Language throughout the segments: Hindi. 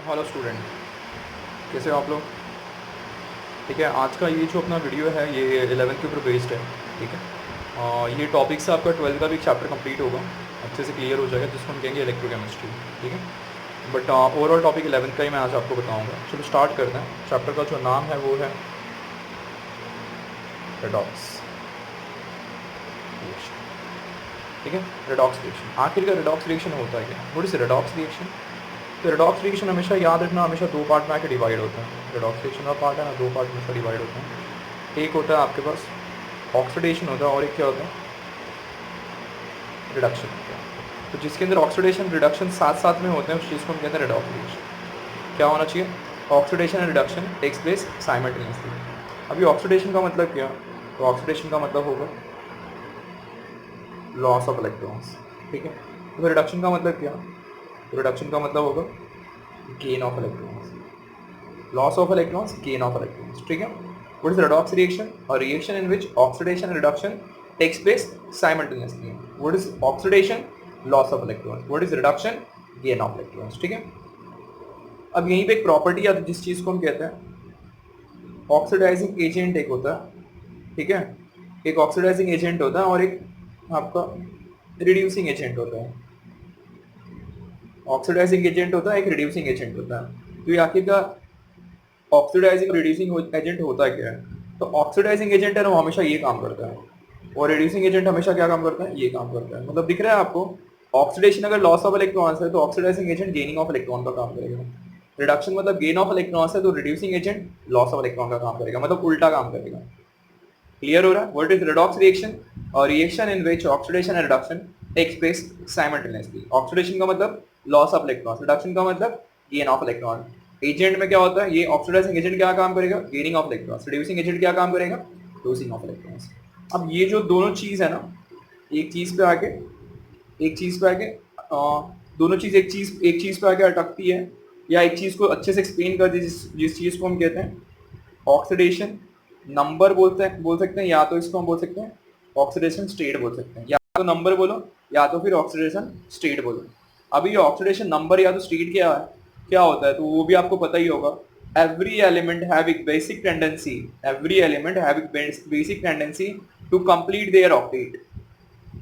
हेलो स्टूडेंट, कैसे हो आप लोग? ठीक है, आज का ये जो अपना वीडियो है ये 11th के ऊपर बेस्ड है। ठीक है, ये टॉपिक से आपका 12th का भी एक चैप्टर कंप्लीट होगा, अच्छे से क्लियर हो जाएगा, जिसको हम कहेंगे इलेक्ट्रोकेमिस्ट्री। ठीक है, बट ओवरऑल टॉपिक 11th का ही मैं आज आपको बताऊंगा। चलो स्टार्ट करते हैं। चैप्टर का जो नाम है वो है रेडॉक्स रिएक्शन। ठीक है, रेडॉक्स रिएक्शन, आखिर का रेडॉक्स रिएक्शन होता है क्या? What is redox reaction? तो रेडॉक्स रिएक्शन हमेशा याद रखना, हमेशा दो पार्ट में आके डिवाइड होता है। रेडॉक्स रिएक्शन का पार्ट है ना, दो पार्ट में से डिवाइड होता है। एक होता है आपके पास ऑक्सीडेशन होता है और एक क्या होता है, रिडक्शन होता है। तो जिसके अंदर ऑक्सीडेशन रिडक्शन साथ साथ में होते हैं उस चीज़ को हम कहते हैं रेडॉक्स रिएक्शन। क्या होना चाहिए? Oxidation and reduction takes place simultaneously. अभी ऑक्सीडेशन का मतलब क्या? तो ऑक्सीडेशन का मतलब होगा लॉस ऑफ इलेक्ट्रॉन्स। ठीक है, तो रिडक्शन का मतलब क्या? रिडक्शन का मतलब होगा gain of electrons, loss of electrons, gain of electrons. ठीक है, what is redox reaction? A reaction in which oxidation and reduction takes place simultaneously. What is oxidation? Loss of electrons. What is reduction? Gain of electrons. ठीक है, अब यहीं पे एक प्रॉपर्टी आती है जिस चीज को हम कहते हैं ऑक्सीडाइजिंग एजेंट। एक होता है, ठीक है, एक ऑक्सीडाइजिंग एजेंट होता है और एक आपका रिड्यूसिंग एजेंट होता है। ऑक्सीडाइजिंग एजेंट होता है, एक रिड्यूसिंग एजेंट होता है। तो ये आखिर का ऑक्सीडाइजिंग रिड्यूसिंग एजेंट होता क्या है? तो ऑक्सीडाइजिंग एजेंट है ना, वो हमेशा ये काम करता है, और रिड्यूसिंग एजेंट हमेशा क्या काम करता है? ये काम करता है। मतलब दिख रहा है आपको, ऑक्सीडेशन अगर लॉस ऑफ इलेक्ट्रॉन्स है तो oxidising agent gaining of electron का काम करेगा। रिडक्शन मतलब गेन ऑफ इलेक्ट्रॉन्स है तो reducing agent loss of electron का काम करेगा, मतलब उल्टा काम करेगा। क्लियर हो रहा है? What is redox reaction? Or reaction in which oxidation and reduction takes place simultaneously. Oxidation का मतलब लॉस ऑफ इलेक्ट्रॉन्स, रिडक्शन का मतलब गेन ऑफ इलेक्ट्रॉन। एजेंट में क्या होता है? ये ऑक्सीडाइजिंग एजेंट क्या काम करेगा? Gaining of electrons. Reducing agent क्या काम करेगा? Losing of electrons. अब ये जो दोनों चीज है ना, एक चीज पे आके एक चीज पे आके दोनों चीज एक चीज पे आके अटकती है, या एक चीज को अच्छे से एक्सप्लेन कर दी, जिस चीज को हम कहते हैं ऑक्सीडेशन नंबर बोल सकते हैं, या तो इसको हम बोल सकते हैं ऑक्सीडेशन स्टेट बोल सकते हैं। या तो नंबर बोलो या तो फिर ऑक्सीडेशन स्टेट बोलो। अभी ये ऑक्सीडेशन नंबर या तो स्टेट क्या होता है, तो वो भी आपको पता ही होगा। Every element having basic tendency to complete their octet.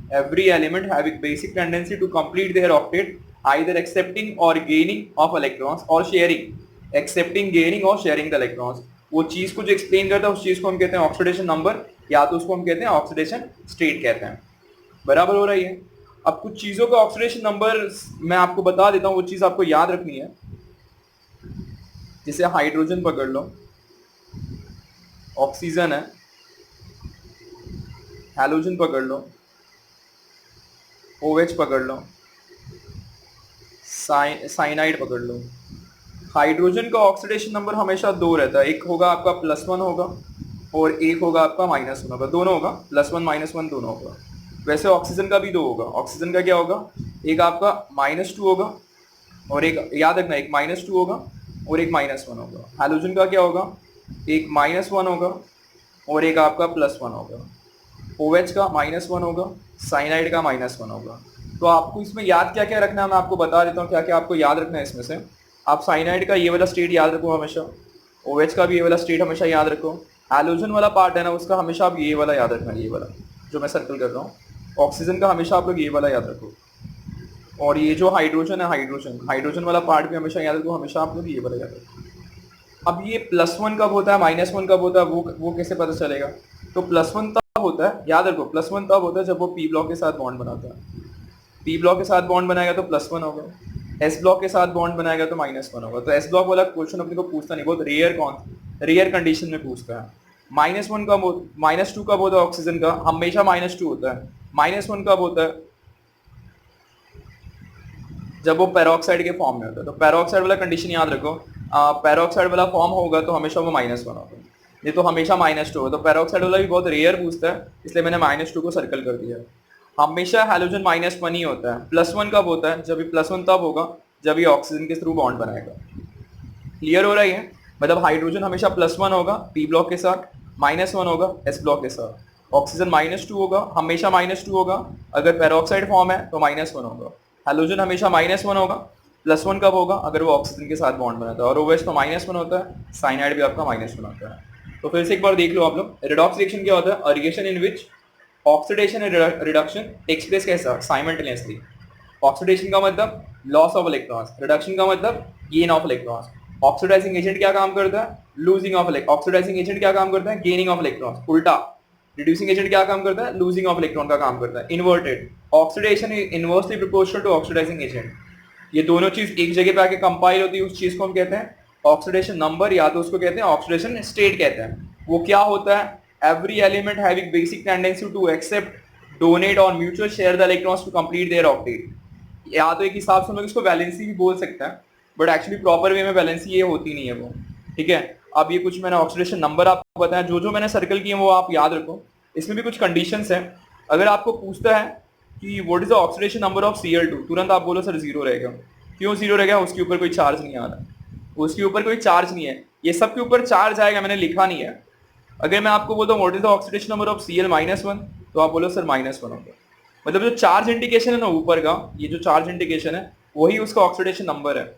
Every element having basic tendency to complete their octet, either accepting or gaining of electrons or accepting, gaining और sharing the electrons। वो चीज को जो एक्सप्लेन करता है उस चीज को हम कहते हैं ऑक्सीडेशन नंबर, या तो उसको हम कहते हैं ऑक्सीडेशन स्टेट कहते हैं। बराबर हो रही है? अब कुछ चीजों का ऑक्सीडेशन नंबर मैं आपको बता देता हूँ, वो चीज आपको याद रखनी है। जैसे हाइड्रोजन पकड़ लो, ऑक्सीजन है, हैलोजन पकड़ लो, OH पकड़ लो, साइनाइड पकड़ लो। हाइड्रोजन का ऑक्सीडेशन नंबर हमेशा 2 रहता है, एक होगा आपका +1 होगा और एक होगा आपका -1 होगा, दोनों होगा +1 -1 दोनों होगा। वैसे ऑक्सीजन का भी 2 होगा। ऑक्सीजन का क्या होगा? एक आपका -2 होगा और एक, याद रखना, एक -2 होगा और एक -1 होगा। हैलोजन का क्या होगा? एक -1 होगा और एक आपका +1 होगा। OH का -1 होगा, साइनाइड का -1 होगा। तो आपको इसमें याद क्या क्या रखना है, मैं आपको बता देता हूँ क्या क्या आपको याद रखना है इसमें से। आप साइनाइड का ये वाला स्टेट याद रखो हमेशा, OH का भी ये वाला स्टेट हमेशा याद रखो। हैलोजन वाला पार्ट है ना, उसका हमेशा आप ये वाला याद रखना, ये वाला जो मैं सर्कल कर रहा हूँ। ऑक्सीजन का हमेशा आप लोग ये वाला याद रखो, और ये जो हाइड्रोजन है, हाइड्रोजन वाला पार्ट भी हमेशा याद रखो, हमेशा आप लोग ये वाला याद रखो। अब ये +1 कब होता है, -1 कब होता है, वो कैसे पता चलेगा? तो +1 तब होता है, याद रखो, +1 तब होता है जब वो P ब्लॉक के साथ बॉन्ड बनाता है। P ब्लॉक के साथ बॉन्ड बनाएगा तो +1 होगा, S ब्लॉक के साथ बॉन्ड बनाएगा तो -1 होगा। तो S ब्लॉक वाला क्वेश्चन अपने को पूछता नहीं, बहुत रेयर कंडीशन में पूछता है। -2 कब होता है ऑक्सीजन का? हमेशा -2 होता है। -1 कब होता है? जब वो पेरोक्साइड के फॉर्म में होता है। तो पेरोक्साइड वाला कंडीशन याद रखो, पेरोक्साइड वाला फॉर्म होगा तो हमेशा वो -1 होगा, ये तो हमेशा -2 होगा। तो पेरोक्साइड वाला भी बहुत रेयर पूछता है, इसलिए मैंने -2 को सर्कल कर दिया। हमेशा हैलोजन -1 ही होता है। +1 कब होता है? जब +1 तब होगा जब ये ऑक्सीजन के थ्रू बॉन्ड बनाएगा। क्लियर हो रही है? मतलब हाइड्रोजन हमेशा +1 होगा P ब्लॉक के साथ, -1 होगा S ब्लॉक के साथ। ऑक्सीजन -2 होगा, हमेशा -2 होगा, अगर पेरोक्साइड फॉर्म है तो -1 होगा। हैलोजन हमेशा -1 होगा, +1 कब होगा? अगर वो ऑक्सीजन के साथ बॉन्ड बनाता है, और OH तो -1 होता है, साइनाइड भी आपका -1 होता है। तो फिर से एक बार देख लो आप लोग, रेडॉक्स रिएक्शन क्या होता है? A reaction in which oxidation and reduction takes place कैसा? साइमल्टेनियसली। ऑक्सीडेशन का मतलब लॉस ऑफ इलेक्ट्रॉन्स, रिडक्शन का मतलब gain of electrons. Oxidising agent क्या काम करता है? लूजिंग ऑफ ऑक्सीडाइजिंग एजेंट क्या काम करता है? Gaining of electrons. उल्टा, रिड्यूसिंग एजेंट क्या काम करता है? लूजिंग ऑफ इलेक्ट्रॉन का काम करता है। Inverted, oxidation is inversely proportional to oxidising agent. ये दोनों चीज एक जगह पे आके कंपाइल होती है, उस चीज को हम कहते हैं ऑक्सीडेशन नंबर, या तो उसको कहते हैं ऑक्सीडेशन स्टेट कहते हैं। वो क्या होता है? Every element having basic tendency to accept, donate or mutual share the electrons to complete their octet. या तो एक हिसाब से हम लोग इसको वैलेंसी भी बोल सकते हैं, बट एक्चुअली प्रॉपर वे में वैलेंसी ये होती नहीं है वो। ठीक है, अब ये कुछ मैंने ऑक्सीडेशन नंबर आपको बताया, जो जो मैंने सर्कल किए वो आप याद रखो। इसमें भी कुछ कंडीशंस हैं। अगर आपको पूछता है कि what is the oxidation number of Cl2, तुरंत आप बोलो सर 0 रहेगा। क्यों 0 रहेगा? उसके ऊपर कोई चार्ज नहीं आ रहा, उसके ऊपर कोई चार्ज नहीं है। ये सब के ऊपर चार्ज आएगा, मैंने लिखा नहीं है। अगर मैं आपको बोलता हूँ what is the oxidation number of Cl-1, तो आप बोलो सर -1 होगा। मतलब जो चार्ज इंडिकेशन है ना ऊपर का, ये जो चार्ज इंडिकेशन है वही उसका ऑक्सीडेशन नंबर है।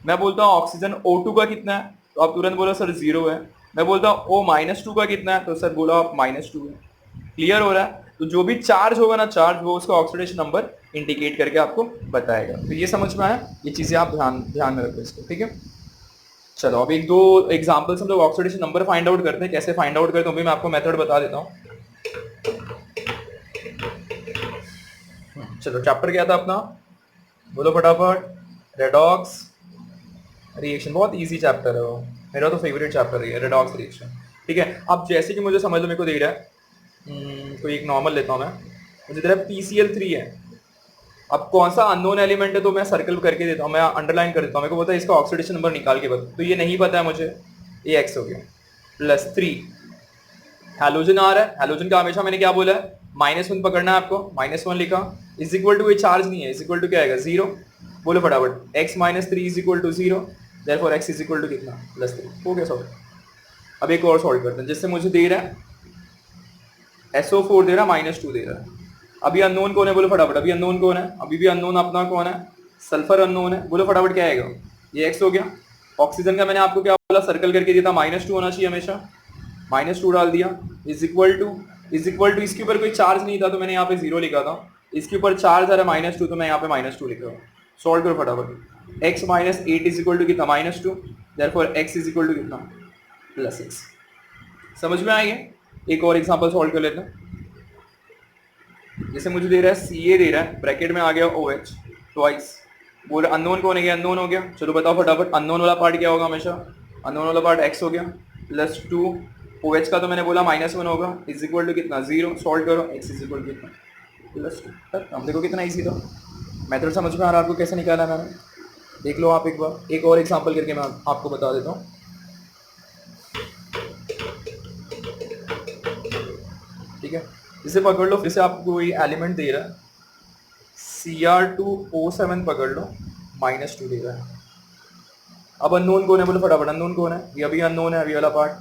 मैं बोलता हूँ ऑक्सीजन O2 का कितना है, तो आप तुरंत बोलो सर 0 है। मैं बोलता हूँ O-2 का कितना है, तो सर बोलो आप -2 है। क्लियर हो रहा है? तो जो भी चार्ज होगा ना, चार्ज, वो उसका ऑक्सीडेशन नंबर इंडिकेट करके आपको बताएगा। तो ये समझ में आया? ये चीजें आप ध्यान में रखो इसको, ठीक है। चलो अब एक दो एग्जांपल्स हम लोग ऑक्सीडेशन नंबर फाइंड आउट करते हैं। कैसे फाइंड आउट करते हैं, मैं आपको मेथड बता देता हूँ। चलो, चैप्टर क्या था अपना, बोलो फटाफट। Redox reaction. बहुत इजी चैप्टर है वो, मेरा तो फेवरेट चैप्टर है रेडॉक्स रिएक्शन। ठीक है, अब जैसे कि मुझे समझ लो, मेरे को दे रहा है कोई एक नॉर्मल लेता हूँ मैं, मुझे दे रहा है PCl3 है। अब कौन सा अननोन एलिमेंट है तो मैं सर्कल करके देता हूँ, मैं अंडरलाइन कर देता हूँ। मेरे को बोलता है इसका ऑक्सीडेशन नंबर निकाल के बता, तो ये नहीं पता है मुझे, ये X हो गया। +3 हैलोजन आ रहा है। हैलोजन का हमेशा मैंने क्या बोला है? -1 पकड़ना है आपको। -1 लिखा, इज इक्वल टू, ये चार्ज नहीं है, इज इक्वल टू क्या आएगा? 0। बोलो फटाफट, x - 3 is equal to 0, therefore x is equal to कितना? +3। हो गया सॉल्व। अब एक और सॉल्व करते हैं, जिससे मुझे दे रहा है SO4 दे रहा है, -2 दे रहा है। अभी अननोन कौन है? बोलो फटाफट, अभी अननोन कौन है? अभी भी अननोन अपना कौन है? सल्फर अननोन है। बोलो फटाफट क्या आएगा? ये x हो गया। ऑक्सीजन का मैंने आपको क्या बोला? सर्कल करके दिया था, -2 होना चाहिए हमेशा, -2 डाल दिया। इज इक्वल टू, इसके ऊपर कोई चार्ज नहीं था तो मैंने यहाँ पे 0 लिखा था। इसके ऊपर चार्ज आ रहा है -2, तो मैं यहाँ पे -2 लिख रहा हूँ। सॉल्व करो फटाफट। x - 8 इज इक्वल टू कितना? -2, therefore x is equal to कितना? +6। समझ में आई है? एक और एग्जांपल सॉल्व कर लेते हैं। जैसे मुझे दे रहा है Ca दे रहा है, ब्रैकेट में आ गया OH ट्वाइस। बोल अननोन कौन है? अननोन हो गया। चलो बताओ फटाफट, अननोन वाला पार्ट क्या होगा? हमेशा अननोन वाला पार्ट x हो गया, +2 OH का तो मैंने बोला -1 होगा, इज इक्वल टू कितना? 0। सॉल्व करो, x इज इक्वल टू कितना? +2। हम देखो कितना ईजी था। मेथड समझ में आ रहा है आपको कैसे निकाला मैंने? देख लो आप एक बार, एक और एग्जांपल करके मैं आपको बता देता हूँ। ठीक है, इसे पकड़ लो, फिर से आपको कोई एलिमेंट दे रहा है, Cr2O7 पकड़ लो, -2 दे रहा है। अब अननोन कौन है? बोलो फटाफट, अननोन कौन है? ये अभी अननोन है, अभी वाला पार्ट।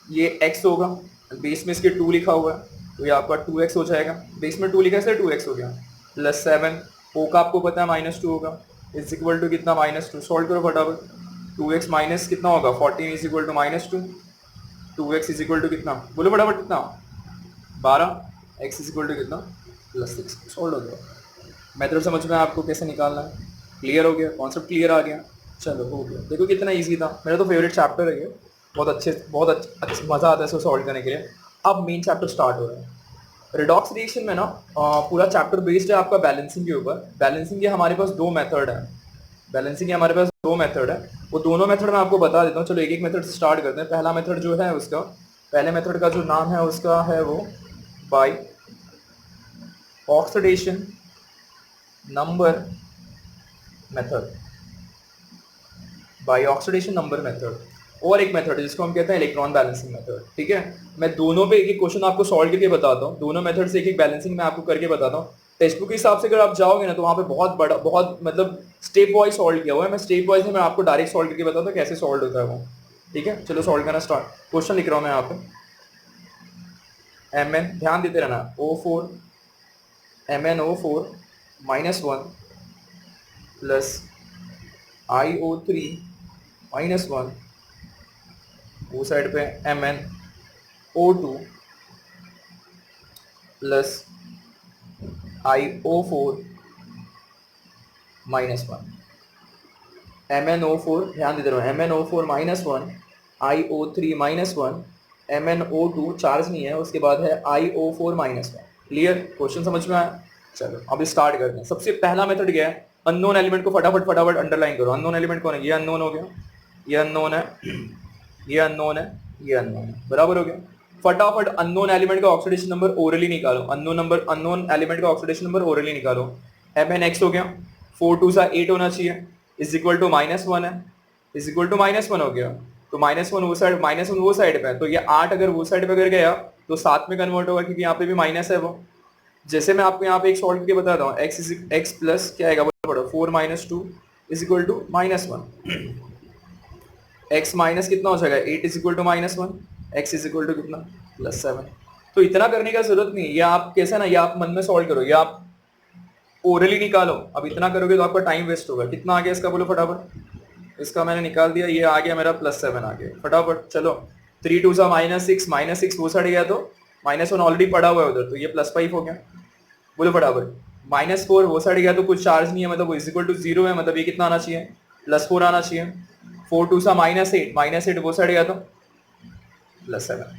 ये x होगा, बेस में इसके 2 लिखा हुआ है, तो ये आपका 2x हो जाएगा। बेस में 2 लिखा है, इसलिए 2x हो गया। +7 O का आपको पता है -2 होगा, इज इक्वल टू कितना? -2। सॉल्व करो फटाफट। 2x माइनस कितना होगा? 14 is equal to -2। 2x is equal to कितना? बोलो फटाफट कितना? 12। x इज इक्वल टू कितना? +6। सॉल्व हो गया। मेथड समझ में आपको कैसे निकालना है? क्लियर हो गया? कॉन्सेप्ट क्लियर आ गया? चलो हो गया। देखो कितना इजी था, मेरा तो फेवरेट चैप्टर है ये। बहुत अच्छे मज़ा आता है इसको सॉल्व करने के लिए। अब मेन चैप्टर स्टार्ट हो रहा है। रिडॉक्स रिएक्शन में ना पूरा चैप्टर बेस्ड है आपका बैलेंसिंग के ऊपर। बैलेंसिंग के हमारे पास 2 मेथड है। बैलेंसिंग के हमारे पास 2 मेथड है, वो दोनों मेथड मैं आपको बता देता हूँ। चलो एक एक मेथड से स्टार्ट करते हैं। पहला मेथड जो है उसका, पहले मेथड का जो नाम है उसका है वो by oxidation number method. By oxidation number method. और एक मेथड है जिसको हम कहते हैं इलेक्ट्रॉन बैलेंसिंग मेथड। ठीक है, मैं दोनों पे एक एक क्वेश्चन आपको सॉल्व करके बताता हूँ। दोनों मेथड से एक एक बैलेंसिंग मैं आपको करके बताता हूँ। टेक्स्ट बुक के हिसाब से अगर आप जाओगे ना तो वहाँ पे बहुत मतलब स्टेप वाइज सॉल्व किया हुआ है। मैं स्टेप वाइज मैं आपको डायरेक्ट सॉल्व करके बताता हूँ कैसे सॉल्व होता है वो। ठीक है, चलो सॉल्व करना स्टार्ट। क्वेश्चन लिख रहा हूँ मैं यहाँ पे। Mn, ध्यान देते रहना, O4 MnO4 -1 प्लस IO3 -1, वो साइड पे MnO2 प्लस IO4 -1। MnO4 ध्यान दे रहा हूँ, MnO4 -1, IO3 -1, MnO2 चार्ज नहीं है, उसके बाद है IO4 -1। क्लियर? क्वेश्चन समझ में आया? चलो अब स्टार्ट करते हैं। सबसे पहला मेथड क्या है, अननोन एलिमेंट को फटाफट फटाफट अंडरलाइन करो। अननोन एलिमेंट कौन है? ये अननोन हो गया, ये अननोन है, ये अननोन है, ये अननोन है, बराबर हो गया। फटाफट अननोन एलिमेंट का ऑक्सीडेशन नंबर ओरली निकालो। अननोन एलिमेंट का ऑक्सीडेशन नंबर ओरली निकालो। MnX हो गया, 4 2 सा 8 होना चाहिए, इज इक्वल टू -1 है, इज इक्वल टू -1 हो गया। तो -1 वो साइड, -1 वो साइड पे है, तो ये 8 अगर वो साइड पे अगर गया तो 7 में कन्वर्ट होगा, क्योंकि यहाँ पे भी माइनस है वो। जैसे मैं आपको यहाँ पे एक सॉल्व करके बताता हूँ, x प्लस क्या आएगा, बोलो 4 - 2 is equal to -1। x minus कितना हो जाएगा, 8 is equal to -1, x is equal to कितना, +7। तो इतना करने का जरूरत नहीं, ये आप कैसे ना, ये आप मन में सॉल्व करो, ये आप ओरली निकालो। अब इतना करोगे तो आपका टाइम वेस्ट होगा। कितना आ गया इसका, बोलो फटाफट। इसका मैंने निकाल दिया, ये आ गया मेरा +7 आ गया, फटाफट चलो। 3 2 सा -6 वो सड़ गया, तो -1 ऑलरेडी पड़ा हुआ है उधर, तो ये +5 हो गया, बोलो फटाफट। -4 वो सड़ गया, तो कुछ चार्ज नहीं है, मतलब वो इज इक्वल टू 0 है, मतलब ये कितना आना चाहिए, +4 आना चाहिए। 4 2 सा -8 वो सड़ गया, तो +7।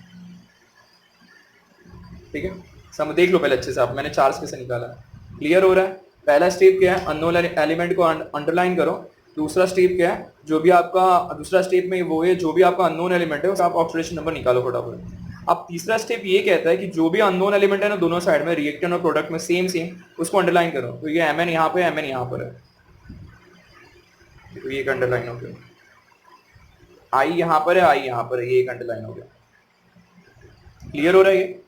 ठीक है, सब देख लो पहले अच्छे से आप, मैंने चार्ज कैसे निकाला है, क्लियर हो रहा है। पहला स्टेप क्या है, अननोन एलिमेंट को अंडरलाइन करो। दूसरा स्टेप क्या है, जो भी आपका दूसरा स्टेप में वो है, जो भी आपका अननोन एलिमेंट है उसका आप ऑक्सीडेशन नंबर निकालो फटाफट। अब तीसरा स्टेप ये कहता है कि जो भी अननोन एलिमेंट है ना, दोनों साइड में रिएक्टेंट और प्रोडक्ट में सेम उसको अंडरलाइन करो। तो ये Mn यहाँ पे, Mn यहाँ पर है, तो ये एक अंडरलाइन हो गया। I यहाँ पर है, I यहाँ पर है, ये एक अंडरलाइन हो गया। क्लियर हो रहा है ये?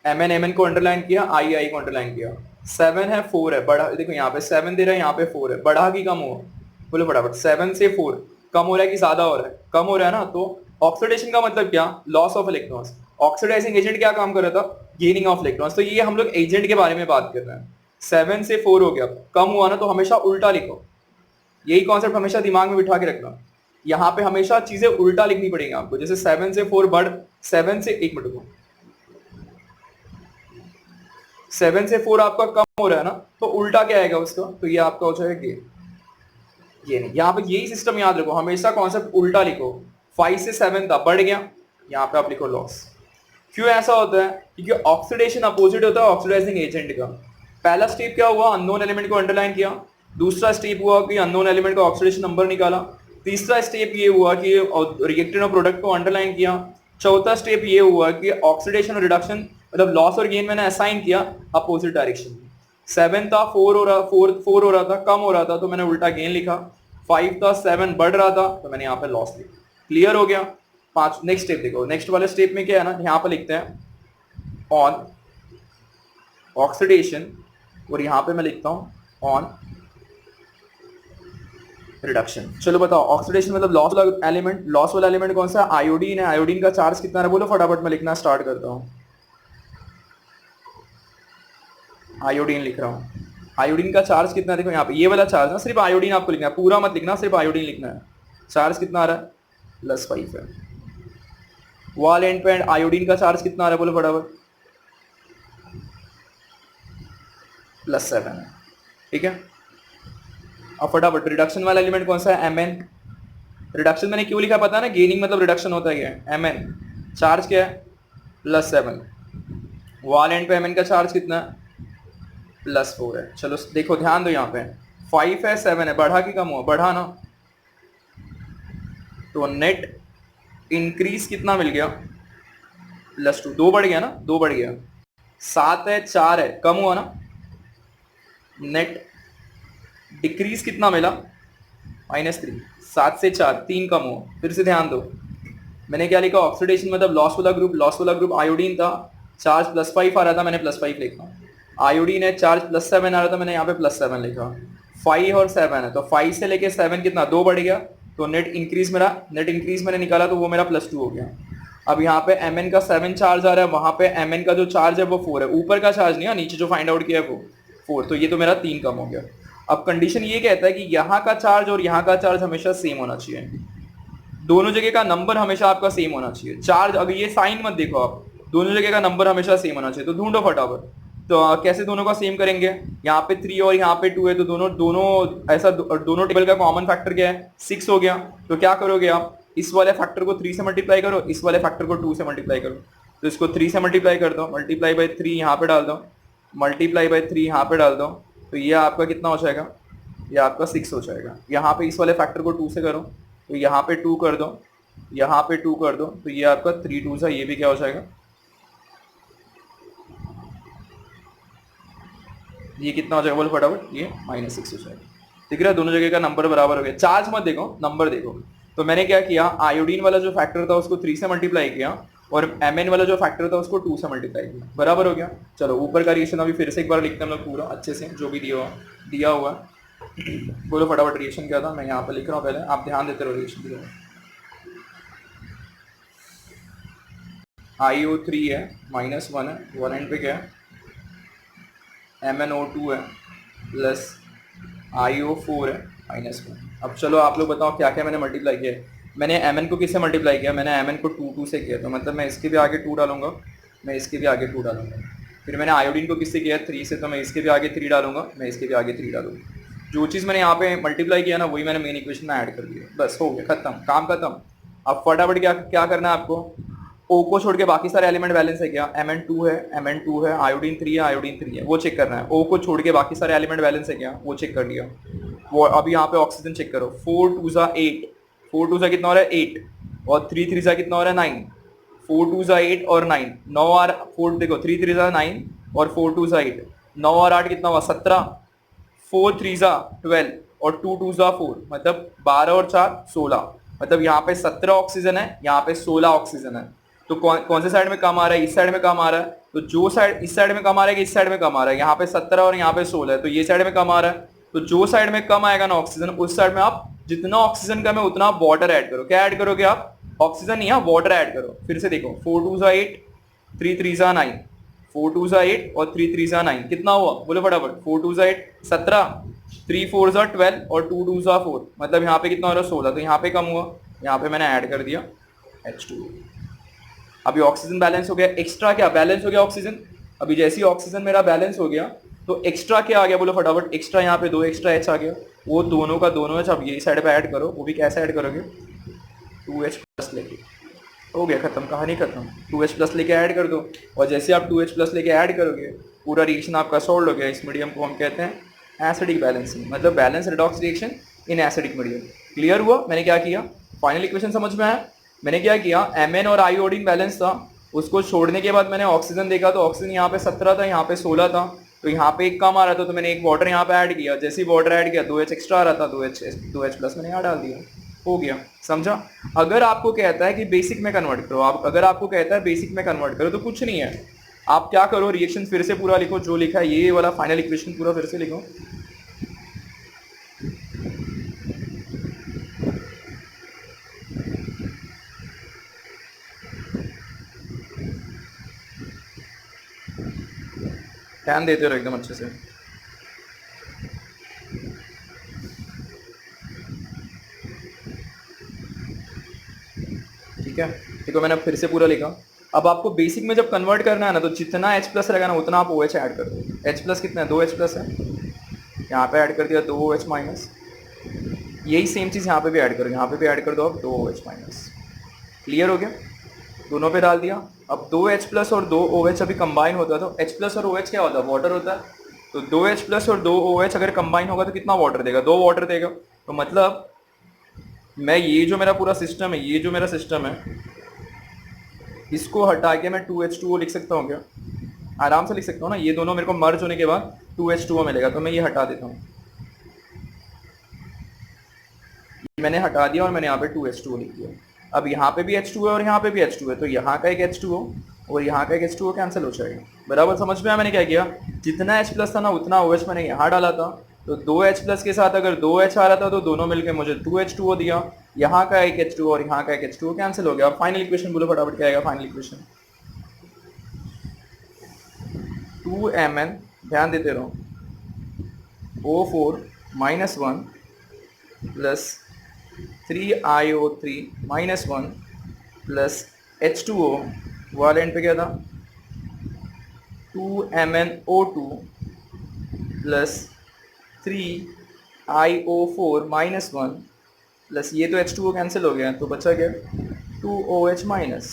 Mn को अंडरलाइन किया, I को अंडरलाइन किया। 7 है, 4 है, बढ़ा, देखो यहाँ पे 7 दे रहा है, यहाँ पे 4 है, बढ़ा कि कम हो, बोलो फटाफट। 7 से 4 कम हो रहा है कि ज्यादा हो रहा है, कम हो रहा है ना। तो ऑक्सीडेशन का मतलब क्या, loss of electrons. Oxidising agent क्या काम कर रहा था, गेनिंग ऑफ इलेक्ट्रॉन्स। तो ये हम लोग एजेंट के बारे में बात कर रहे हैं। 7 से 4 हो गया, कम हुआ ना, तो हमेशा उल्टा लिखो। यही कॉन्सेप्ट हमेशा दिमाग में बिठा के रखना। यहाँ पे हमेशा चीजें उल्टा लिखनी पड़ेगी आपको। जैसे 7 से 4 बढ़, 7 से 1 मिनट को, 7 से 4 आपका कम हो रहा है ना, तो उल्टा क्या आएगा उसका, तो ये आपका हो जाएगा ये नहीं। यहाँ पे यही सिस्टम याद रखो, हमेशा कॉन्सेप्ट उल्टा लिखो। 5 से 7 था, बढ़ गया, यहाँ पे आप लिखो लॉस। क्यों ऐसा होता है, क्योंकि ऑक्सीडेशन अपोजिट होता है ऑक्सीडाइजिंग एजेंट का। पहला स्टेप क्या हुआ, अननोन एलिमेंट को अंडरलाइन किया। दूसरा स्टेप हुआ कि अननोन एलिमेंट का ऑक्सीडेशन नंबर निकाला। तीसरा स्टेप ये हुआ कि रिएक्टेंट और प्रोडक्ट को अंडरलाइन किया। चौथा स्टेप ये हुआ कि ऑक्सीडेशन और रिडक्शन, मतलब लॉस और गेन मैंने असाइन किया अपोजिट डायरेक्शन में। 7 था, 4 हो रहा था, कम हो रहा था, तो मैंने उल्टा गेन लिखा। 5 था, 7 बढ़ रहा था, तो मैंने यहाँ पे लॉस लिखा। क्लियर हो गया। नेक्स्ट स्टेप देखो, नेक्स्ट वाले स्टेप में क्या है ना, यहाँ पे लिखते हैं ऑन ऑक्सीडेशन, और यहाँ पे मैं लिखता हूँ ऑन रिडक्शन। चलो बताओ, ऑक्सीडेशन मतलब लॉस वाला एलिमेंट, लॉस वाला एलिमेंट कौन सा है, आयोडीन है। आयोडीन का चार्ज कितना है, बोलो फटाफट, मैं लिखना स्टार्ट करता हूँ। आयोडीन लिख रहा हूँ। आयोडीन का चार्ज कितना है, देखो यहाँ पे ये वाला चार्ज ना, सिर्फ आयोडीन आपको लिखना है, पूरा मत लिखना, सिर्फ आयोडीन लिखना है। चार्ज कितना आ रहा है, +5 है। वॉल एंड पे आयोडीन का चार्ज कितना आ रहा है, बोलो फटाफट, +7 है। ठीक है, अब फटाफट रिडक्शन वाला एलिमेंट कौन सा है, Mn। रिडक्शन मैंने क्यों लिखा पता है ना, गेनिंग मतलब रिडक्शन होता है, Mn। चार्ज क्या है, +7। वॉल एंड पे Mn का चार्ज कितना है, +4 है। चलो देखो, ध्यान दो, यहाँ पे 5 है, 7 है, बढ़ा कि कम हुआ, बढ़ा ना, तो नेट इंक्रीज कितना मिल गया, +2, 2 बढ़ गया ना, 2 बढ़ गया। 7 है, 4 है, कम हुआ ना, नेट डिक्रीज कितना मिला, -3। 7 से 4, 3 कम हुआ। फिर से ध्यान दो, मैंने क्या लिखा, ऑक्सीडेशन मतलब लॉस वाला ग्रुप आयोडीन था, चार्ज +5 आ रहा था, मैंने +5 लिखा। आयोडीन है, चार्ज +7 आ रहा था, मैंने यहाँ पे +7 लिखा। 5 और 7 है, तो 5 से लेके 7 कितना, 2 बढ़ गया, तो नेट इंक्रीज मैंने निकाला, तो वो मेरा +2 हो गया। अब यहाँ पे Mn का 7 चार्ज आ रहा है, वहाँ पे Mn का जो चार्ज है वो 4 है, ऊपर का चार्ज नहीं है, नीचे जो फाइंड आउट किया है वो 4, तो ये तो मेरा 3 कम हो गया। अब कंडीशन ये कहता है कि यहाँ का चार्ज और यहाँ का चार्ज हमेशा सेम होना चाहिए, दोनों जगह का नंबर हमेशा आपका सेम होना चाहिए। चार्ज, अगर ये साइन मत देखो आप, दोनों जगह का नंबर हमेशा सेम होना चाहिए। तो ढूंढो फटाफट। तो कैसे दोनों का सेम करेंगे? यहाँ पे 3 और यहाँ पे 2 है, तो दोनों दोनों ऐसा दोनों टेबल का कॉमन फैक्टर क्या है? 6 हो गया। तो क्या करोगे आप? इस वाले फैक्टर को 3 से मल्टीप्लाई करो, इस वाले फैक्टर को 2 से मल्टीप्लाई करो। तो इसको 3 से मल्टीप्लाई कर दो, मल्टीप्लाई बाई 3 यहाँ पे डाल दो, मल्टीप्लाई बाई 3 यहाँ पे डाल दो। तो ये आपका कितना हो जाएगा? ये आपका 6 हो जाएगा। यहाँ पे इस वाले फैक्टर को 2 से करो, तो यहाँ पे 2 कर दो, यहाँ पे 2 कर दो, तो ये आपका 3 2 ये भी क्या हो जाएगा? ये कितना हो जाएगा बोलो फटाफट? ये -6 हो जाएगा। दिख रहा है? दोनों जगह का नंबर बराबर हो गया। चार्ज मत देखो, नंबर देखो। तो मैंने क्या किया, आयोडीन वाला जो फैक्टर था उसको 3 से मल्टीप्लाई किया, और Mn वाला जो फैक्टर था उसको 2 से मल्टीप्लाई किया। बराबर हो गया। चलो ऊपर का रिएक्शन अभी फिर से एक बार लिखते हैं हम लोग पूरा अच्छे से, जो भी दिया हुआ। बोलो फटाफट रिएक्शन क्या था? मैं यहाँ पे लिख रहा हूँ, पहले आप ध्यान देते रहो रिएक्शन की। IO3 है, -1 है, 1 एंड पे क्या है? MnO2 है, प्लस IO4 है, -1। अब चलो आप लोग बताओ क्या क्या मैंने मल्टीप्लाई किया है। मैंने Mn को किससे मल्टीप्लाई किया? मैंने Mn को 2 से किया, तो मतलब मैं इसके भी आगे 2 डालूंगा, मैं इसके भी आगे 2 डालूंगा। फिर मैंने आयोडीन को किससे किया? 3 से, तो मैं इसके भी आगे 3 डालूंगा, मैं इसके भी आगे 3 डालूंगा। जो चीज़ मैंने यहाँ पे मल्टीप्लाई किया ना, वही मैंने मेन इक्वेशन में ऐड कर दिया। बस हो गया, खत्म, काम खत्म। अब फटाफट क्या क्या करना है आपको? ओ को छोड़ के बाकी सारे एलिमेंट बैलेंस है क्या? Mn2 है, Mn2 है, आयोडीन 3 है, आयोडीन 3 है, वो चेक करना है। ओ को छोड़ के बाकी सारे एलिमेंट बैलेंस है क्या? वो चेक कर लिया। वो अभी यहाँ पे ऑक्सीजन चेक करो। 4 2 8, 4 2 कितना हो रहा है? 8, और 3 3 कितना हो रहा है? 9। 4 2 8 और 9, 9 और 4 देखो, 3 3 9 और 4 2 8, 9 और 8 कितना हुआ? 17, 4 3 12 और 2 2 4, मतलब 12 और 4 16, मतलब यहाँ पे 17 ऑक्सीजन है, यहाँ पे 16 ऑक्सीजन है। तो कौन से साइड में कम आ रहा है? इस साइड में कम आ रहा है। तो जो साइड इस साइड में कम आ रहा है कि इस साइड में कम आ रहा है? यहाँ पे 17 और यहाँ पे 16 है, तो ये साइड में कम आ रहा है। तो जो साइड में कम आएगा ना ऑक्सीजन, उस साइड में आप जितना ऑक्सीजन कम है उतना आप वाटर ऐड करो। क्या ऐड करोगे आप? ऑक्सीजन नहीं, यहाँ वाटर ऐड करो। फिर से देखो, 4 2 8, 3 3 9, 4 2 8 और 3 3 9, कितना हुआ बोलो फटाफट? 4 2 8 17, 3 4 12 और 2 2 4, मतलब यहाँ पे कितना हो रहा है? 16। तो यहाँ पे कम हुआ, यहाँ पे मैंने ऐड कर दिया H2। अभी ऑक्सीजन बैलेंस हो गया। एक्स्ट्रा क्या बैलेंस हो गया? ऑक्सीजन। अभी जैसे ही ऑक्सीजन मेरा बैलेंस हो गया, तो एक्स्ट्रा क्या आ गया बोलो फटाफट? एक्स्ट्रा यहाँ पे 2 एक्स्ट्रा H आ गया। वो दोनों का दोनों H अब ये साइड पे ऐड करो। वो भी कैसे ऐड करोगे? 2H प्लस लेके। हो गया, खत्म, कहानी खत्म। 2H प्लस लेके ऐड कर दो, और जैसे आप 2H प्लस लेके ऐड करोगे, पूरा रिएक्शन आपका सॉल्व हो गया। इस मीडियम को हम कहते हैं एसिडिक बैलेंसिंग, मतलब balance redox reaction in acidic medium. Clear हुआ मैंने क्या किया? फाइनल इक्वेशन समझ में आया? मैंने क्या किया, Mn और आयोडीन बैलेंस था, उसको छोड़ने के बाद मैंने ऑक्सीजन देखा, तो ऑक्सीजन यहाँ पे 17 था, यहाँ पे 16 था, तो यहाँ पे एक कम आ रहा था, तो मैंने एक वाटर यहाँ पे ऐड किया। जैसे ही वाटर ऐड किया 2H एक्स्ट्रा आ रहा था, 2H प्लस मैंने यहाँ डाल दिया। हो गया, समझा? अगर आपको कहता है कि बेसिक में कन्वर्ट करो, आप अगर आपको कहता है बेसिक में कन्वर्ट करो, तो कुछ नहीं है, आप क्या करो, रिएक्शन फिर से पूरा लिखो, जो लिखा है ये वाला फाइनल इक्वेशन पूरा फिर से लिखो। ध्यान देते रहो एकदम अच्छे से। ठीक है, देखो मैंने फिर से पूरा लिखा। अब आपको बेसिक में जब कन्वर्ट करना है ना, तो जितना H प्लस रहेगा ना उतना आप OH ऐड कर दो। H प्लस कितना है? 2H प्लस है, यहाँ पे ऐड कर दिया 2OH माइनस। यही सेम चीज़ यहाँ पे भी ऐड करो, यहाँ पे भी ऐड कर दो आप 2OH माइनस। क्लियर हो गया? दोनों पे डाल दिया। अब 2H प्लस और 2OH अभी कंबाइन होता है, तो H प्लस और OH क्या होता है? वाटर होता है। तो 2H प्लस और 2OH अगर कंबाइन होगा तो कितना वाटर देगा? 2 वाटर देगा। तो मतलब मैं ये जो मेरा पूरा सिस्टम है, ये जो मेरा सिस्टम है, इसको हटा के मैं 2H2O लिख सकता हूँ क्या? आराम से लिख सकता हूँ ना। ये दोनों मेरे को मर्ज होने के बाद 2H2O मिलेगा, तो मैं ये हटा देता हूँ। मैंने हटा दिया और मैंने यहाँ पे 2H2O लिख दिया। अब यहाँ पे भी H2 है और यहाँ पे भी H2 है, तो यहाँ का एक H2O और यहाँ का एक H2O कैंसिल हो जाएगा। बराबर समझ में आया मैंने क्या किया? जितना H प्लस था ना उतना OH मैंने यहाँ डाला था, तो 2H प्लस के साथ अगर 2H आ रहा था तो दोनों मिलकर मुझे 2H2O दिया। यहाँ का एक H2O और यहाँ का एक H2O कैंसिल हो गया। अब फाइनल इक्वेशन बोलो फटाफट, क्या आएगा फाइनल इक्वेशन? 2Mn, ध्यान देते रहो, O4 -1 plus 3IO3 -1 plus H2O, वाले एंड पे क्या था 2MnO2 प्लस 3IO4 -1 प्लस ये तो H2O कैंसिल हो गया तो बचा क्या 2OH माइनस।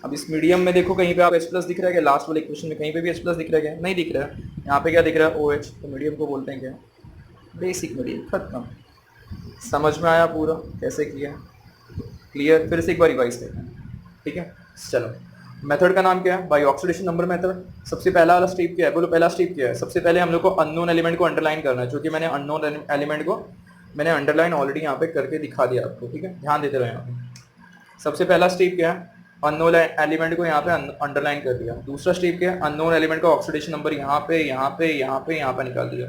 अब इस मीडियम में देखो कहीं पे आप H प्लस दिख रहा है क्या, लास्ट वाले इक्वेशन में कहीं पे भी H प्लस दिख रहा है क्या, नहीं दिख रहा है। यहाँ पे क्या दिख रहा है OH, तो मीडियम को बोलते हैं क्या बेसिक मीडियम। खत्म। समझ में आया पूरा कैसे किया, क्लियर। फिर से एक बार रिवाइज करते हैं, ठीक है। चलो मेथड का नाम क्या है, बाई ऑक्सीडेशन नंबर मेथड। सबसे पहला वाला स्टेप क्या है, बोलो पहला स्टेप क्या है। सबसे पहले हम लोग को अननोन एलिमेंट को अंडरलाइन करना है, जो कि मैंने अननोन एलिमेंट को मैंने अंडरलाइन ऑलरेडी यहाँ पे करके दिखा दिया आपको, ठीक है, ध्यान देते रहे यहाँ पे। सबसे पहला स्टेप क्या है, अननोन एलिमेंट को यहाँ पे अंडरलाइन कर दिया। दूसरा स्टेप क्या है, अननोन एलिमेंट का ऑक्सीडेशन नंबर यहाँ पे यहाँ पे यहाँ पे यहाँ पे निकाल दिया।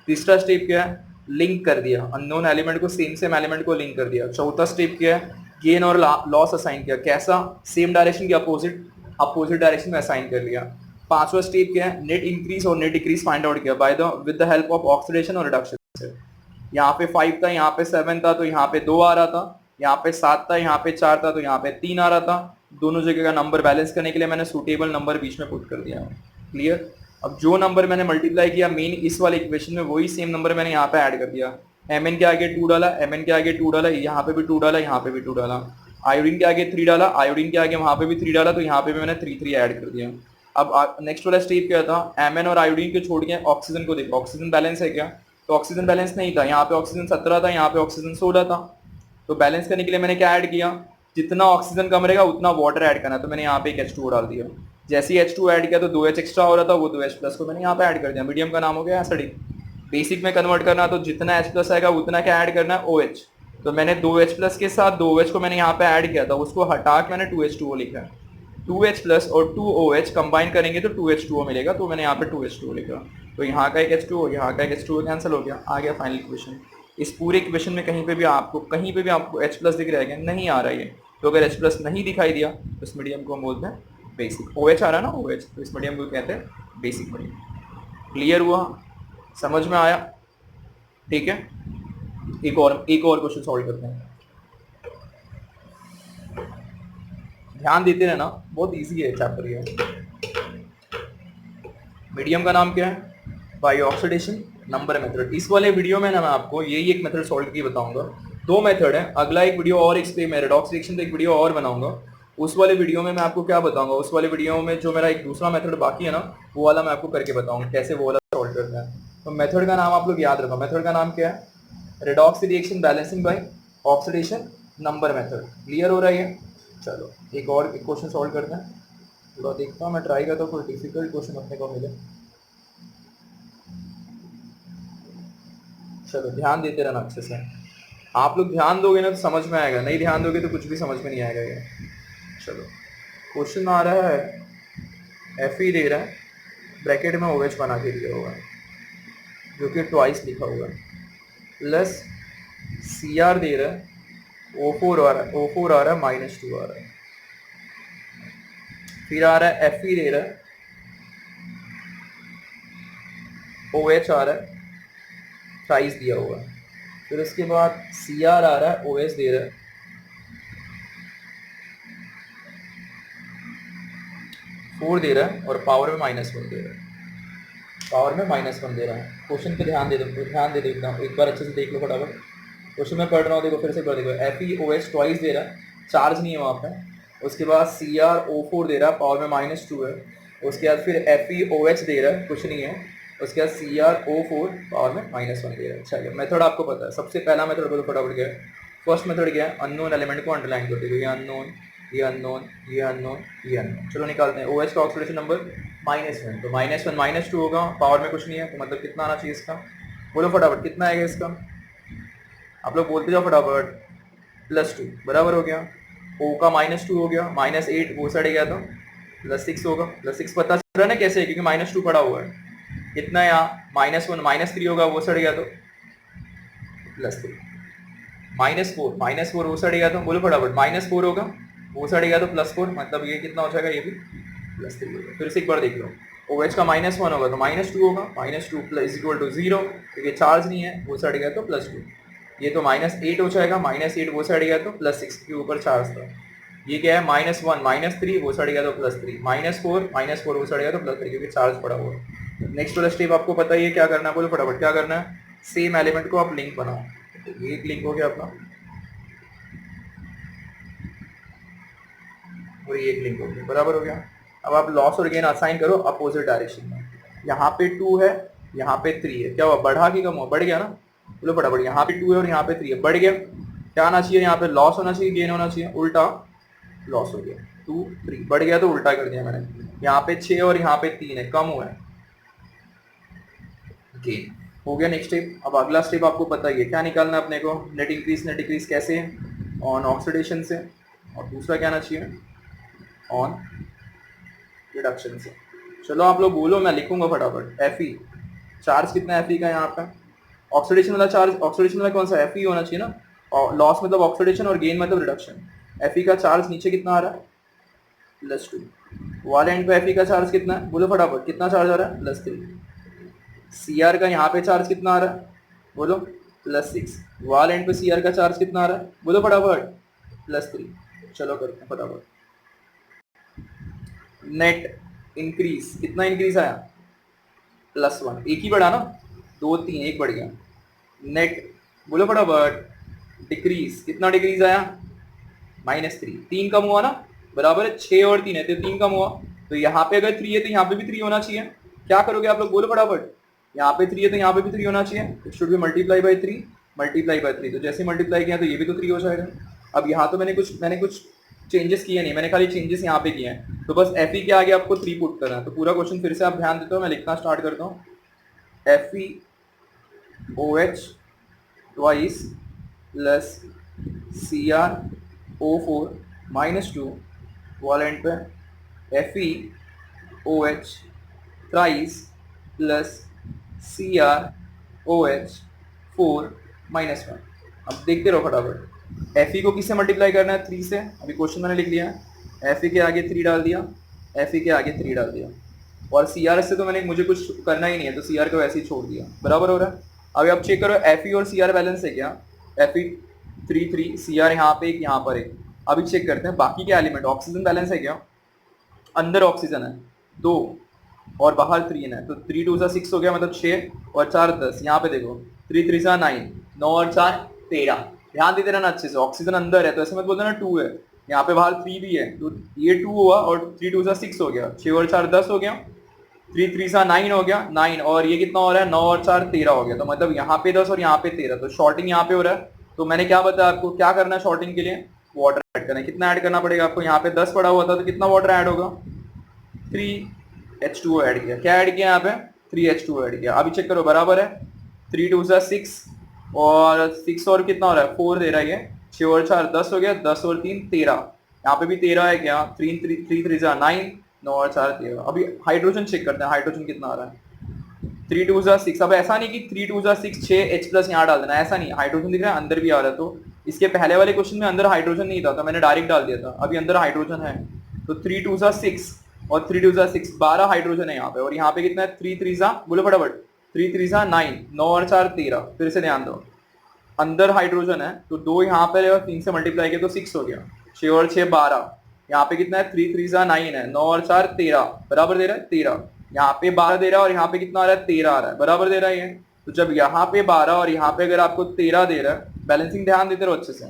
तीसरा स्टेप क्या है, लिंक कर दिया, अननोन एलिमेंट को सेम एलिमेंट को लिंक कर दिया। चौथा स्टेप क्या है, गेन और लॉस असाइन किया, कैसा सेम डायरेक्शन की अपोजिट डायरेक्शन में असाइन कर लिया। पांचवा स्टेप क्या है, नेट इंक्रीज और नेट डिक्रीज फाइंड आउट किया by the with the help of oxidation और रिडक्शन से। यहाँ पे 5 था, यहाँ पे 7 था, तो यहाँ पे 2 आ रहा था, यहाँ पे 7 था, यहाँ पे 4 था, तो यहाँ पे 3 आ रहा था। दोनों जगह का नंबर बैलेंस करने के लिए मैंने सूटेबल नंबर बीच में पुट कर दिया। क्लियर। अब जो नंबर मैंने मल्टीप्लाई किया मेन इस वाले इक्वेशन में, वही सेम नंबर मैंने यहाँ पे ऐड कर दिया। Mn के आगे 2 डाला, Mn के आगे 2 डाला, यहाँ पे भी 2 डाला, यहाँ पे भी 2 डाला। आयोडीन के आगे 3 डाला, आयोडीन के आगे वहां पे भी 3 डाला, तो यहाँ पे भी मैंने 3 ऐड कर दिया। अब नेक्स्ट वाला स्टेप क्या था, Mn और आयोडीन को छोड़ के ऑक्सीजन को देखो, ऑक्सीजन बैलेंस है क्या, तो ऑक्सीजन बैलेंस नहीं था। यहाँ पे ऑक्सीजन 17 था, यहाँ पे ऑक्सीजन 16 था। तो बैलेंस करने के लिए मैंने क्या ऐड किया, जितना ऑक्सीजन कम रहेगा उतना वाटर ऐड करना, तो मैंने यहाँ पे एक H2O डाल दिया। जैसे ही H2 ऐड किया तो 2H एक्स्ट्रा हो रहा था, वो 2H प्लस को मैंने यहाँ पे ऐड कर दिया। मीडियम का नाम हो गया एसिडिक। बेसिक में कन्वर्ट करना तो जितना H प्लस आएगा उतना क्या ऐड करना है OH। तो मैंने 2H प्लस के साथ 2OH को मैंने यहाँ पे ऐड किया था, उसको हटा के मैंने 2H2O लिखा है। 2H प्लस और 2OH कंबाइन करेंगे तो 2H2O मिलेगा, तो मैंने यहाँ पे 2H2O लिखा। तो यहाँ का एक H2O, यहाँ का एक H2O कैंसिल हो गया, आ गया फाइनल इक्वेशन। इस पूरे इक्वेशन में कहीं पे भी आपको H प्लस दिख रहा है क्या, नहीं आ रहा है। तो अगर H प्लस नहीं दिखाई दिया तो इस मीडियम को हम बोलते हैं बेसिक। OH आ रहा है ना OH, तो इस मीडियम को कहते हैं बेसिक मीडियम। क्लियर हुआ, समझ में आया, ठीक है। एक और क्वेश्चन सॉल्व करते हैं, ध्यान देते रहना, बहुत इजी है चैप्टर ये। मीडियम का नाम क्या है, बाई ऑक्सीडेशन नंबर मेथड। इस वाले वीडियो में ना मैं आपको यही एक मेथड सॉल्व की बताऊंगा। 2 मेथड है, अगला एक वीडियो और इस पे मैं रेडॉक्स रिएक्शन पे एक वीडियो और बनाऊंगा। उस वाले वीडियो में मैं आपको क्या बताऊंगा, उस वाले वीडियो में जो मेरा एक दूसरा मेथड बाकी है ना, वो वाला मैं आपको करके बताऊंगा कैसे वो वाला सॉल्व करना है। तो मेथड का नाम आप लोग याद रखो, मेथड का नाम क्या है, redox reaction balancing by oxidation number method. Clear हो रहा है। चलो एक और क्वेश्चन सॉल्व करते हैं, थोड़ा देखता हूँ मैं ट्राई करता हूँ कोई डिफिकल्ट क्वेश्चन अपने को मिले। चलो ध्यान देते रहना अच्छे से, आप लोग ध्यान दोगे ना तो समझ में आएगा, नहीं ध्यान दोगे तो कुछ भी समझ में नहीं आएगा ये। चलो क्वेश्चन आ रहा है, Fe दे रहा है, ब्रैकेट में OH बना के दिया होगा जो कि ट्वाइस लिखा होगा, प्लस Cr दे रहा है, O4 आ रहा है, O4 आ रहा है, -2 आ रहा है, फिर आ रहा है Fe दे रहा है, OH आ रहा है, ट्वाइस दिया हुआ है, फिर उसके बाद Cr आ रहा है, OH दे रहा है, फोर दे रहा है और पावर में -1 दे रहा है, पावर में -1 दे रहा है। क्वेश्चन पे ध्यान दे दो, एकदम एक बार अच्छे से देख लो फटाफट। क्वेश्चन में पढ़ रहा हूँ, देखो फिर से पढ़ देखो, FeOH ट्वाइस दे रहा है, चार्ज नहीं है वहाँ पे। उसके बाद CrO4 दे रहा है, पावर में -2 है। उसके बाद फिर FeOH दे रहा है, कुछ नहीं है। उसके बाद CrO4 पावर में -1 दे रहा है। चलिए मेथड आपको पता है, सबसे पहला मेथड बोलो फटाफट क्या है। फर्स्ट मेथड क्या है, अननोन एलिमेंट को अंडरलाइन कर दो, ये अननोन, ये अननोन, ये अननोन, ये अननोन। चलो निकालते हैं। OH का ऑक्सीडेशन नंबर -1, तो -1 -2 होगा, पावर में कुछ नहीं है, तो मतलब कितना आना चाहिए इसका, बोलो फटाफट कितना आएगा इसका, आप लोग बोलते जाओ फटाफट। +2 बराबर हो गया, O का -2 हो गया, -8 वो सड़ गया तो +6 होगा। +6 पता चल रहा है ना कैसे, क्योंकि -2 पड़ा हुआ है। कितना यहाँ -1 -3 होगा, वो सड़ गया तो +3, -4 वो सड़ गया तो बोलो फटाफट, -4 होगा, वो सड़ गया तो +4, मतलब ये कितना हो जाएगा, ये भी +3 होगा। फिर से एक बार देख लो, OH का -1 होगा तो -2 होगा, -2 प्लस इक्वल टू 0, क्योंकि चार्ज नहीं है वो साइड गया तो +2। ये तो -8 हो जाएगा, -8 वो साइड गया तो +6 के ऊपर चार्ज था। ये क्या है -1 -3 वो साइड गया तो +3, -4 वो साइड गया तो +3, क्योंकि चार्ज पड़ा हुआ है। नेक्स्ट वाला स्टेप आपको पता ही है क्या करना है, बोलो फटाफट क्या करना है। सेम एलिमेंट को आप लिंक बनाओ, तो ये एक लिंक हो गया अपना और ये एक लिंक हो गया, बराबर हो गया। अब आप लॉस और गेन असाइन करो अपोजिट डायरेक्शन में। यहाँ पे 2 है, यहाँ पे 3 है, क्या हुआ बढ़ा कि कम हुआ, बढ़ गया ना, बोलो फटाफट। यहाँ पे 2 है और यहाँ पे 3 है, बढ़ गया। क्या आना चाहिए यहाँ पे, लॉस होना चाहिए, गेन होना चाहिए, उल्टा लॉस हो गया। 2 3 बढ़ गया तो उल्टा कर दिया मैंने। यहाँ पे 6 और यहाँ पे 3 है, कम हुआ है, गेन हो गया। नेक्स्ट स्टेप, अब अगला स्टेप आपको पता ही है क्या निकालना है अपने को, नेट इंक्रीज कैसे, ऑन ऑक्सीडेशन से, और दूसरा क्या आना चाहिए, ऑन रिडक्शन से। चलो आप लोग बोलो, मैं लिखूंगा फटाफट। Fe चार्ज कितना है Fe का यहाँ पे, ऑक्सीडेशन वाला चार्ज, ऑक्सीडेशन वाला कौन सा Fe होना चाहिए ना, और लॉस मतलब ऑक्सीडेशन और गेन मतलब रिडक्शन। Fe का चार्ज नीचे कितना आ रहा है, +2। वाले एंड पे Fe का चार्ज कितना है, बोलो फटाफट, कितना चार्ज आ रहा है, +3। Cr का यहाँ पे चार्ज कितना आ रहा है, बोलो +6। वाल एंड पे Cr का चार्ज कितना आ रहा है, बोलो फटाफट, +3। चलो करते हैं फटाफट। नेट इंक्रीज कितना इंक्रीज आया, +1, एक ही बढ़ा ना, 2 3 एक बढ़ गया। नेट बोलो फटाफट डिक्रीज, कितना डिक्रीज आया, -3, 3 कम हुआ ना, बराबर है। 6 और 3 है तो 3 कम हुआ, तो यहाँ पे अगर 3 है तो यहाँ पे भी 3 होना चाहिए। क्या करोगे आप लोग, बोलो फटाफट। यहाँ पे 3 है तो यहाँ पे भी 3 होना चाहिए, it should be multiply by 3, तो जैसे मल्टीप्लाई किया तो ये भी तो 3 हो जाएगा। अब यहाँ तो मैंने कुछ चेंजेस किए नहीं, मैंने खाली चेंजेस यहाँ पे किए हैं, तो बस Fe के आगे आपको 3 पुट करना है। तो पूरा क्वेश्चन फिर से आप ध्यान देते हो, मैं लिखना स्टार्ट करता हूँ। FeOH ट्वाइस प्लस CrO4 -2 वालेंट पे FeOH थ्राइस प्लस CrOH4 -1। अब देखते रहो फटाफट। Fe को किससे मल्टीप्लाई करना है, 3 से। अभी क्वेश्चन मैंने लिख लिया है, Fe के आगे 3 डाल दिया, Fe के आगे 3 डाल दिया, और Cr से तो मुझे कुछ करना ही नहीं है, तो Cr को वैसे ही छोड़ दिया, बराबर हो रहा है। अभी आप चेक करो Fe और Cr बैलेंस है क्या, Fe 3 3, Cr यहाँ पे एक, यहाँ पर एक। अभी चेक करते हैं बाकी के एलिमेंट, ऑक्सीजन बैलेंस है क्या, अंदर ऑक्सीजन है 2 और बाहर 3 है, तो 3 2 सा 6 हो गया, मतलब 6 और 4 10। यहाँ पे देखो 3 3 सा 9, 9 और 4 13। ध्यान देते रहना अच्छे से, ऑक्सीजन अंदर है तो ऐसे मत बोलते ना 2 है, यहाँ पे बाहर 3 भी है, तो ये 2 हुआ, और 3 2 सा 6 हो गया, 6 और 4 10 हो गया, 3 3 सा 9 हो गया 9, और ये कितना हो रहा है, 9 और 4 13 हो गया, तो मतलब यहाँ पे 10 और यहाँ पे 13, तो शॉर्टिंग यहाँ पे हो रहा है। तो मैंने क्या बताया आपको, क्या करना है शॉर्टिंग के लिए, वाटर ऐड करना है। कितना ऐड करना पड़ेगा आपको, यहाँ पे 10 पड़ा हुआ था तो कितना वाटर ऐड होगा, 3H2O ऐड किया। क्या ऐड किया यहाँ पे, 3H2O ऐड किया। अभी चेक करो, बराबर है, 3 2 सा 6 और 6 और कितना हो रहा है, 4 दे रहा है, ये 6 और 4 10 हो गया, 10 और 3 13, यहाँ पे भी 13 है क्या, 3 3 सा 9, 9 और 4 13। अभी हाइड्रोजन चेक करते हैं, हाइड्रोजन कितना आ रहा है, 3 2 सा 6। अब ऐसा नहीं कि 3 2 सा 6 6 H प्लस यहाँ डाल देना, ऐसा नहीं, हाइड्रोजन दिख रहा है अंदर भी आ रहा है। तो इसके पहले वाले क्वेश्चन में अंदर हाइड्रोजन नहीं था, तो मैंने डायरेक्ट डाल दिया था, अभी अंदर हाइड्रोजन है, तो 3 2 सा 6 और 3 2 सा 6 12 हाइड्रोजन है यहाँ पे, और यहाँ पे कितना है, 3 3 सा, बोलो फटाफट, 3 3 सा 9, 9 और 4 13। फिर से ध्यान दो, अंदर हाइड्रोजन है तो 2 यहाँ पे और 3 से मल्टीप्लाई किया तो 6 हो गया, 6 और 6 12, यहाँ पे कितना है, 3 3 सा 9 है, 9 और 4 13, बराबर दे रहा है 13, यहाँ पे 12 दे रहा है, और यहाँ पे कितना आ रहा है, 13 आ रहा है, बराबर दे रहा है ये। तो जब यहाँ पे 12 और यहाँ पे अगर आपको 13 दे रहा है, बैलेंसिंग ध्यान देते रहो अच्छे से।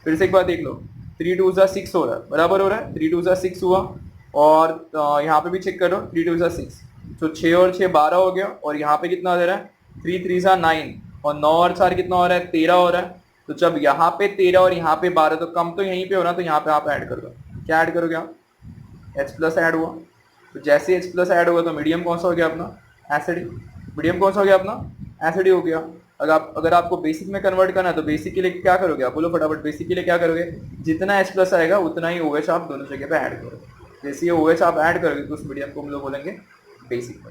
फिर से एक बार देख लो, 3 2 सा 6 हो रहा है, बराबर हो रहा है, 3 2 सा 6 हुआ, और यहाँ पे भी चेक करो 3 2 सा 6, तो 6 और 6 12 हो गया, और यहाँ पे कितना दे रहा है, 3 3 सा 9, और 9 और 4 कितना हो रहा है, 13 हो रहा है। तो जब यहाँ पे 13 और यहाँ पे 12, तो कम तो यहीं पे हो रहा, तो यहाँ पे आप ऐड कर दो। क्या ऐड करोगे आप, H प्लस ऐड हुआ, तो जैसे H प्लस ऐड हुआ तो मीडियम कौन सा हो गया अपना, एसिड। मीडियम कौन सा हो गया अपना, एसिड हो गया। अगर आपको बेसिक में कन्वर्ट करना है तो बेसिक के लिए क्या करोगे आप, बोलो फटाफट, बेसिक के लिए क्या करोगे, जितना H प्लस आएगा उतना ही OH आप दोनों जगह पे ऐड करोगे। जैसे ये OH आप ऐड करोगे तो उस मीडियम को हम लोग बोलेंगे बेसिक।